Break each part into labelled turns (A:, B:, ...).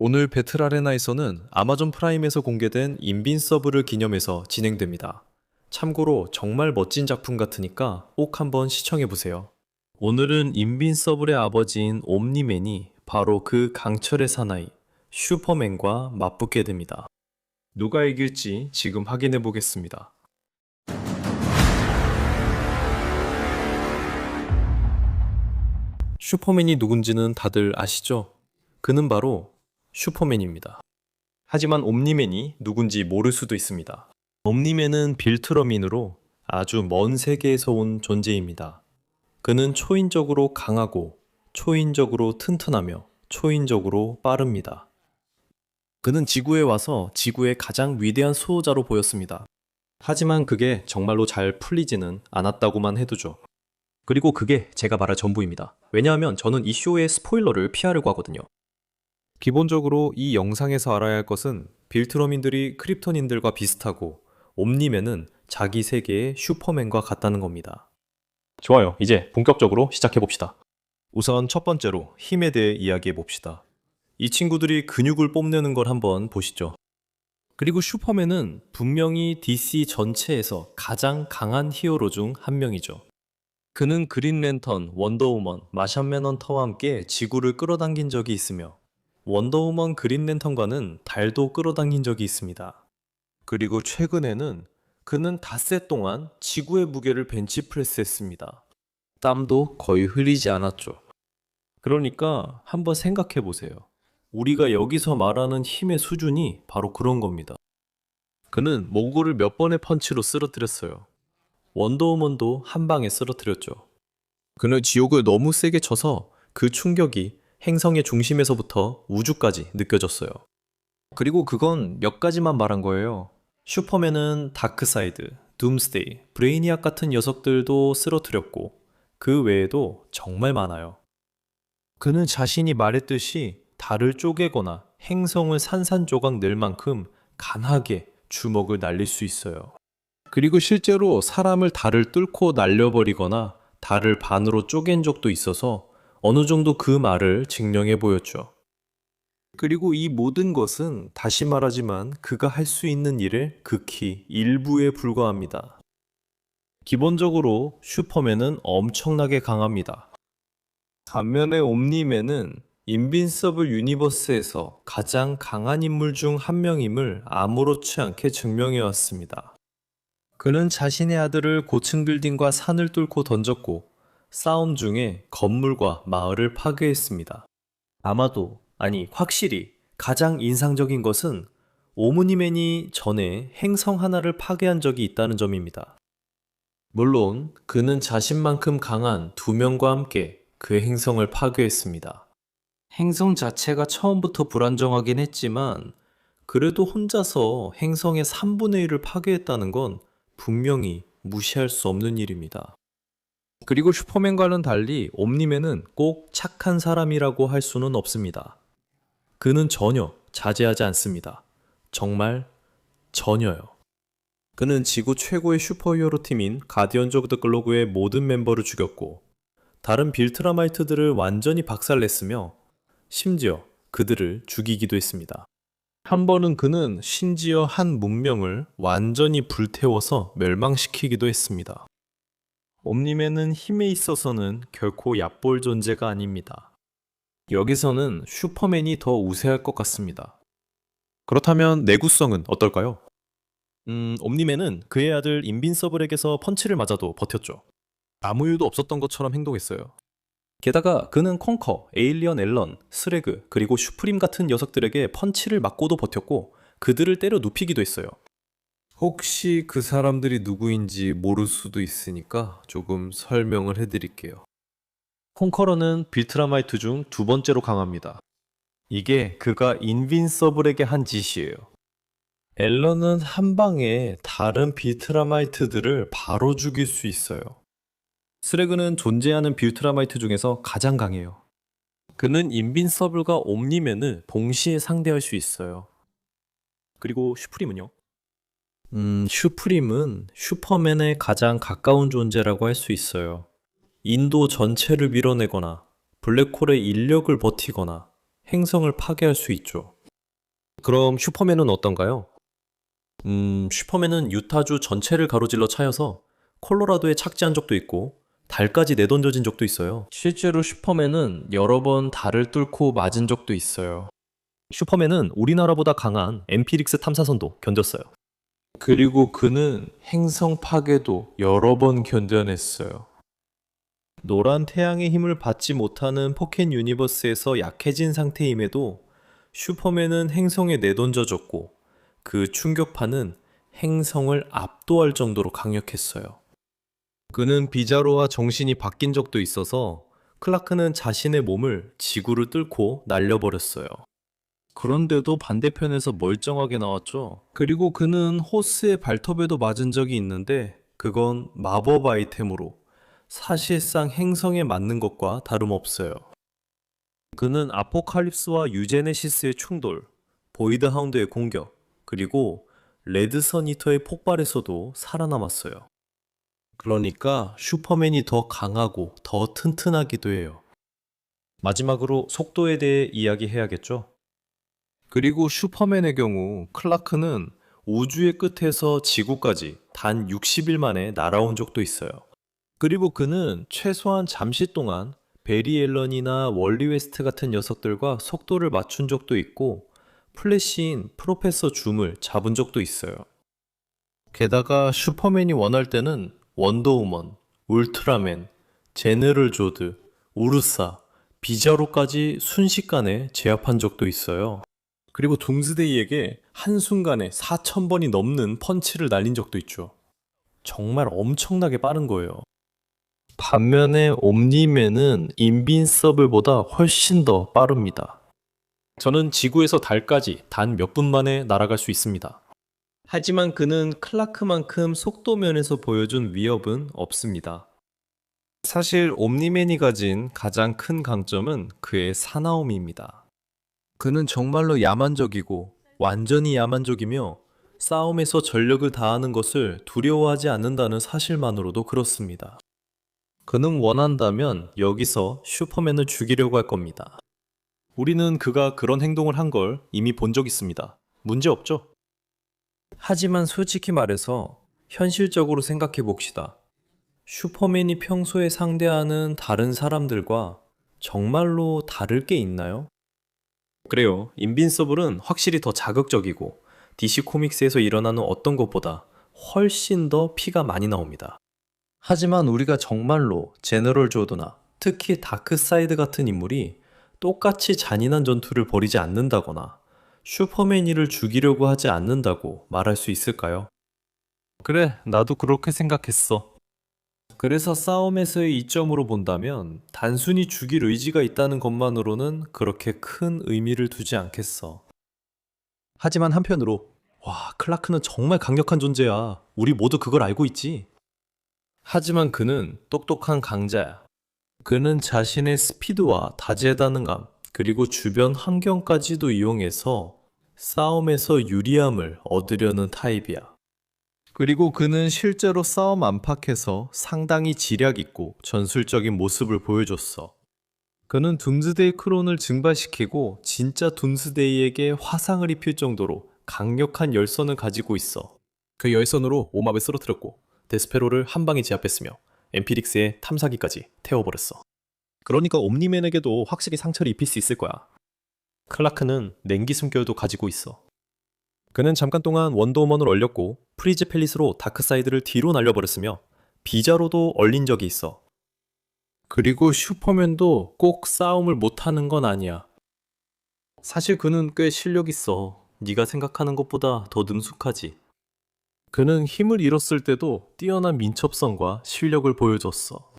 A: 오늘 배틀 아레나에서는 아마존 프라임에서 공개된 인빈서블을 기념해서 진행됩니다. 참고로 정말 멋진 작품 같으니까 꼭 한번 시청해보세요. 오늘은 인빈서블의 아버지인 옴니맨이 바로 그 강철의 사나이 슈퍼맨과 맞붙게 됩니다. 누가 이길지 지금 확인해보겠습니다. 슈퍼맨이 누군지는 다들 아시죠? 그는 바로 슈퍼맨입니다. 하지만 옴니맨이 누군지 모를 수도 있습니다. 옴니맨은 빌트러민으로 아주 먼 세계에서 온 존재입니다. 그는 초인적으로 강하고 초인적으로 튼튼하며 초인적으로 빠릅니다. 그는 지구에 와서 지구의 가장 위대한 수호자로 보였습니다. 하지만 그게 정말로 잘 풀리지는 않았다고만 해두죠. 그리고 그게 제가 말할 전부입니다. 왜냐하면 저는 이 쇼의 스포일러를 피하려고 하거든요. 기본적으로 이 영상에서 알아야 할 것은 빌트러민들이 크립톤인들과 비슷하고 옴니맨은 자기 세계의 슈퍼맨과 같다는 겁니다. 좋아요. 이제 본격적으로 시작해봅시다. 우선 첫 번째로 힘에 대해 이야기해봅시다. 이 친구들이 근육을 뽐내는 걸 한번 보시죠. 그리고 슈퍼맨은 분명히 DC 전체에서 가장 강한 히어로 중 한 명이죠. 그는 그린랜턴, 원더우먼, 마션 맨헌터와 함께 지구를 끌어당긴 적이 있으며 원더우먼 그린랜턴과는 달도 끌어당긴 적이 있습니다. 그리고 최근에는 그는 닷새 동안 지구의 무게를 벤치프레스 했습니다. 땀도 거의 흘리지 않았죠. 그러니까 한번 생각해 보세요. 우리가 여기서 말하는 힘의 수준이 바로 그런 겁니다. 그는 몽골을 몇 번의 펀치로 쓰러뜨렸어요. 원더우먼도 한 방에 쓰러뜨렸죠. 그는 지옥을 너무 세게 쳐서 그 충격이 행성의 중심에서부터 우주까지 느껴졌어요. 그리고 그건 몇 가지만 말한 거예요. 슈퍼맨은 다크사이드, 둠스데이, 브레이니악 같은 녀석들도 쓰러뜨렸고 그 외에도 정말 많아요. 그는 자신이 말했듯이 달을 쪼개거나 행성을 산산조각 낼 만큼 강하게 주먹을 날릴 수 있어요. 그리고 실제로 사람을 달을 뚫고 날려버리거나 달을 반으로 쪼갠 적도 있어서 어느 정도 그 말을 증명해 보였죠. 그리고 이 모든 것은 다시 말하지만 그가 할 수 있는 일의 극히 일부에 불과합니다. 기본적으로 슈퍼맨은 엄청나게 강합니다. 반면에 옴니맨은 인빈서블 유니버스에서 가장 강한 인물 중 한 명임을 아무렇지 않게 증명해 왔습니다. 그는 자신의 아들을 고층 빌딩과 산을 뚫고 던졌고 싸움 중에 건물과 마을을 파괴했습니다. 아마도, 아니 확실히 가장 인상적인 것은 오므니맨이 전에 행성 하나를 파괴한 적이 있다는 점입니다. 물론 그는 자신만큼 강한 두 명과 함께 그 행성을 파괴했습니다. 행성 자체가 처음부터 불안정하긴 했지만 그래도 혼자서 행성의 3분의 1을 파괴했다는 건 분명히 무시할 수 없는 일입니다. 그리고 슈퍼맨과는 달리 옴니맨은 꼭 착한 사람이라고 할 수는 없습니다. 그는 전혀 자제하지 않습니다. 정말 전혀요. 그는 지구 최고의 슈퍼히어로 팀인 가디언즈 오브 더 글로브의 모든 멤버를 죽였고 다른 빌트라마이트들을 완전히 박살냈으며 심지어 그들을 죽이기도 했습니다. 한 번은 그는 심지어 한 문명을 완전히 불태워서 멸망시키기도 했습니다. 옴니맨은 힘에 있어서는 결코 얕볼 존재가 아닙니다. 여기서는 슈퍼맨이 더 우세할 것 같습니다. 그렇다면 내구성은 어떨까요? 옴니맨은 그의 아들 인빈서블에게서 펀치를 맞아도 버텼죠. 아무 일도 없었던 것처럼 행동했어요. 게다가 그는 콩커, 에일리언 앨런, 스레그, 그리고 슈프림 같은 녀석들에게 펀치를 맞고도 버텼고 그들을 때려 눕히기도 했어요. 혹시 그 사람들이 누구인지 모를 수도 있으니까 조금 설명을 해드릴게요. 콩커러는 빌트라마이트 중 두 번째로 강합니다. 이게 그가 인빈서블에게 한 짓이에요. 앨런은 한 방에 다른 빌트라마이트들을 바로 죽일 수 있어요. 스레그는 존재하는 빌트라마이트 중에서 가장 강해요. 그는 인빈서블과 옴니맨을 동시에 상대할 수 있어요. 그리고 슈프림은요? 슈프림은 슈퍼맨에 가장 가까운 존재라고 할 수 있어요. 인도 전체를 밀어내거나 블랙홀의 인력을 버티거나 행성을 파괴할 수 있죠. 그럼 슈퍼맨은 어떤가요? 슈퍼맨은 유타주 전체를 가로질러 차여서 콜로라도에 착지한 적도 있고 달까지 내던져진 적도 있어요. 실제로 슈퍼맨은 여러 번 달을 뚫고 맞은 적도 있어요. 슈퍼맨은 우리나라보다 강한 엠피릭스 탐사선도 견뎠어요. 그리고 그는 행성 파괴도 여러 번 견뎌냈어요. 노란 태양의 힘을 받지 못하는 포켓 유니버스에서 약해진 상태임에도 슈퍼맨은 행성에 내던져졌고 그 충격파는 행성을 압도할 정도로 강력했어요. 그는 비자로와 정신이 바뀐 적도 있어서 클라크는 자신의 몸을 지구를 뚫고 날려버렸어요. 그런데도 반대편에서 멀쩡하게 나왔죠. 그리고 그는 호스의 발톱에도 맞은 적이 있는데 그건 마법 아이템으로 사실상 행성에 맞는 것과 다름없어요. 그는 아포칼립스와 유제네시스의 충돌, 보이드 하운드의 공격, 그리고 레드선 이터의 폭발에서도 살아남았어요. 그러니까 슈퍼맨이 더 강하고 더 튼튼하기도 해요. 마지막으로 속도에 대해 이야기해야겠죠? 그리고 슈퍼맨의 경우 클라크는 우주의 끝에서 지구까지 단 60일 만에 날아온 적도 있어요. 그리고 그는 최소한 잠시 동안 베리 앨런이나 월리 웨스트 같은 녀석들과 속도를 맞춘 적도 있고 플래시인 프로페서 줌을 잡은 적도 있어요. 게다가 슈퍼맨이 원할 때는 원더우먼, 울트라맨, 제너럴 조드, 우르사, 비자로까지 순식간에 제압한 적도 있어요. 그리고 둠스데이에게 한순간에 4,000번이 넘는 펀치를 날린 적도 있죠. 정말 엄청나게 빠른 거예요. 반면에 옴니맨은 인빈서블보다 훨씬 더 빠릅니다. 저는 지구에서 달까지 단 몇 분 만에 날아갈 수 있습니다. 하지만 그는 클라크만큼 속도 면에서 보여준 위협은 없습니다. 사실 옴니맨이 가진 가장 큰 강점은 그의 사나움입니다. 그는 정말로 야만적이고 완전히 야만적이며 싸움에서 전력을 다하는 것을 두려워하지 않는다는 사실만으로도 그렇습니다. 그는 원한다면 여기서 슈퍼맨을 죽이려고 할 겁니다. 우리는 그가 그런 행동을 한 걸 이미 본 적 있습니다. 문제 없죠? 하지만 솔직히 말해서 현실적으로 생각해 봅시다. 슈퍼맨이 평소에 상대하는 다른 사람들과 정말로 다를 게 있나요? 그래요. 인빈서블은 확실히 더 자극적이고 DC 코믹스에서 일어나는 어떤 것보다 훨씬 더 피가 많이 나옵니다. 하지만 우리가 정말로 제너럴 조드나 특히 다크사이드 같은 인물이 똑같이 잔인한 전투를 벌이지 않는다거나 슈퍼맨이를 죽이려고 하지 않는다고 말할 수 있을까요? 그래, 나도 그렇게 생각했어. 그래서 싸움에서의 이점으로 본다면 단순히 죽일 의지가 있다는 것만으로는 그렇게 큰 의미를 두지 않겠어. 하지만 한편으로 와, 클라크는 정말 강력한 존재야. 우리 모두 그걸 알고 있지. 하지만 그는 똑똑한 강자야. 그는 자신의 스피드와 다재다능함, 그리고 주변 환경까지도 이용해서 싸움에서 유리함을 얻으려는 타입이야. 그리고 그는 실제로 싸움 안팎에서 상당히 지략 있고 전술적인 모습을 보여줬어. 그는 둠스데이 크론을 증발시키고 진짜 둠스데이에게 화상을 입힐 정도로 강력한 열선을 가지고 있어. 그 열선으로 오맙을 쓰러뜨렸고 데스페로를 한 방에 제압했으며 엠피릭스의 탐사기까지 태워버렸어. 그러니까 옴니맨에게도 확실히 상처를 입힐 수 있을 거야. 클라크는 냉기 숨결도 가지고 있어. 그는 잠깐 동안 원더우먼을 얼렸고 프리즈 팰리스로 다크사이드를 뒤로 날려버렸으며 비자로도 얼린 적이 있어. 그리고 슈퍼맨도 꼭 싸움을 못하는 건 아니야. 사실 그는 꽤 실력 있어. 네가 생각하는 것보다 더 능숙하지. 그는 힘을 잃었을 때도 뛰어난 민첩성과 실력을 보여줬어.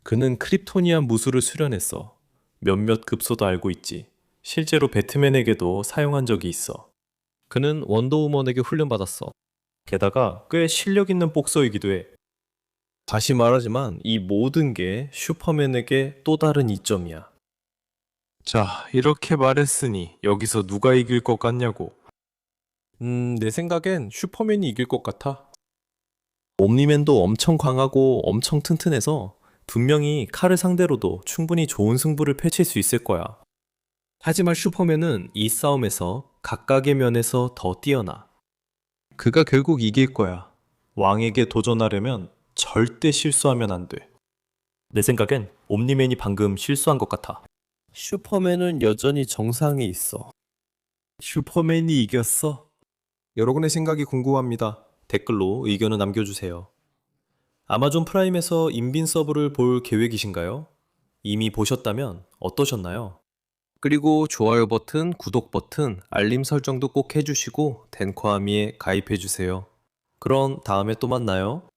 A: 그는 크립토니안 무술을 수련했어. 몇몇 급소도 알고 있지. 실제로 배트맨에게도 사용한 적이 있어. 그는 원더우먼에게 훈련받았어. 게다가 꽤 실력 있는 복서이기도 해. 다시 말하지만 이 모든 게 슈퍼맨에게 또 다른 이점이야. 자, 이렇게 말했으니 여기서 누가 이길 것 같냐고. 내 생각엔 슈퍼맨이 이길 것 같아. 옴니맨도 엄청 강하고 엄청 튼튼해서 분명히 칼을 상대로도 충분히 좋은 승부를 펼칠 수 있을 거야. 하지만 슈퍼맨은 이 싸움에서 각각의 면에서 더 뛰어나. 그가 결국 이길 거야. 왕에게 도전하려면 절대 실수하면 안 돼. 내 생각엔 옴니맨이 방금 실수한 것 같아.
B: 슈퍼맨은 여전히 정상에 있어.
A: 슈퍼맨이 이겼어? 여러분의 생각이 궁금합니다. 댓글로 의견을 남겨주세요. 아마존 프라임에서 인빈서브를 볼 계획이신가요? 이미 보셨다면 어떠셨나요?
B: 그리고 좋아요 버튼, 구독 버튼, 알림 설정도 꼭 해주시고 덴코아미에 가입해주세요.
A: 그럼 다음에 또 만나요.